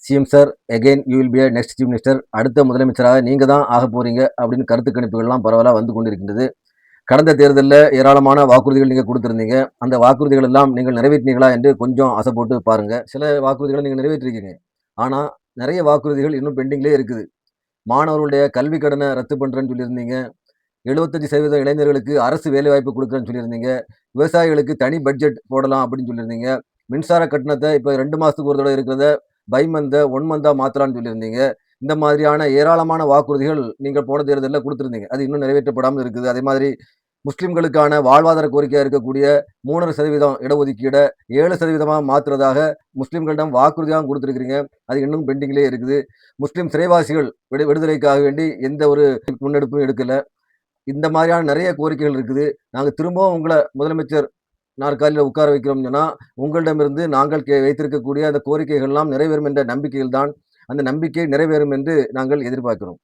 CM sir again you will be next chief minister, அடுத்த முதலமைச்சராக நீங்க தான் ஆக போறீங்க அப்படின்னு கருத்து கணிப்புகள்லாம் பரவலாக வந்து கொண்டிருக்கின்றது. கடந்த தேர்தலில் ஏராளமான வாக்குறுதிகள் நீங்க கொடுத்திருந்தீங்க. அந்த வாக்குறுதிகள் எல்லாம் நீங்கள் நிறைவேற்றினீங்களா என்று கொஞ்சம் அசை போட்டு பாருங்க. சில வாக்குறுதிகளை நீங்க நிறைவேற்றிருக்கீங்க. ஆனா நிறைய வாக்குறுதிகள் இன்னும் பெண்டிங்லேயே இருக்குது. மாணவர்களுடைய கல்வி கடனை ரத்து பண்றேன்னு சொல்லியிருந்தீங்க. 75% இளைஞர்களுக்கு அரசு வேலைவாய்ப்பு கொடுக்குறேன்னு சொல்லியிருந்தீங்க. விவசாயிகளுக்கு தனி பட்ஜெட் போடலாம் அப்படின்னு சொல்லியிருந்தீங்க. மின்சார கட்டணத்தை இப்போ 2 மாசத்துக்கு ஒரு தடவை இருக்கிறத பை மந்த, ஒன் மந்தா மாத்தலாம்னு சொல்லியிருந்தீங்க. இந்த மாதிரியான ஏராளமான வாக்குறுதிகள் நீங்க போன தேர்தலில் கொடுத்திருந்தீங்க. அது இன்னும் நிறைவேற்றப்படாமல் இருக்குது. அதே மாதிரி முஸ்லிம்களுக்கான வாழ்வாதார கோரிக்கையா இருக்கக்கூடிய 3.5% இடஒதுக்கீட 7% மாத்துறதாக முஸ்லிம்களிடம் வாக்குறுதியாகவும் கொடுத்திருக்கிறீங்க. அது இன்னும் பெண்டிங்லேயே இருக்குது. முஸ்லிம் சிறைவாசிகள் விடுதலைக்காக வேண்டி எந்த ஒரு முன்னெடுப்பும் எடுக்கல. இந்த மாதிரியான நிறைய கோரிக்கைகள் இருக்குது. நாங்க திரும்பவும் உங்கள முதலமைச்சர் நாற்காலியில உட்கார வைக்கிறோம்னு சொன்னா, உங்களிடமிருந்து நாங்கள் வைத்திருக்கக்கூடிய அந்த கோரிக்கைகள் எல்லாம் நிறைவேறும் என்ற நம்பிக்கையில் தான், அந்த நம்பிக்கை நிறைவேறும் என்று நாங்கள் எதிர்பார்க்கிறோம்.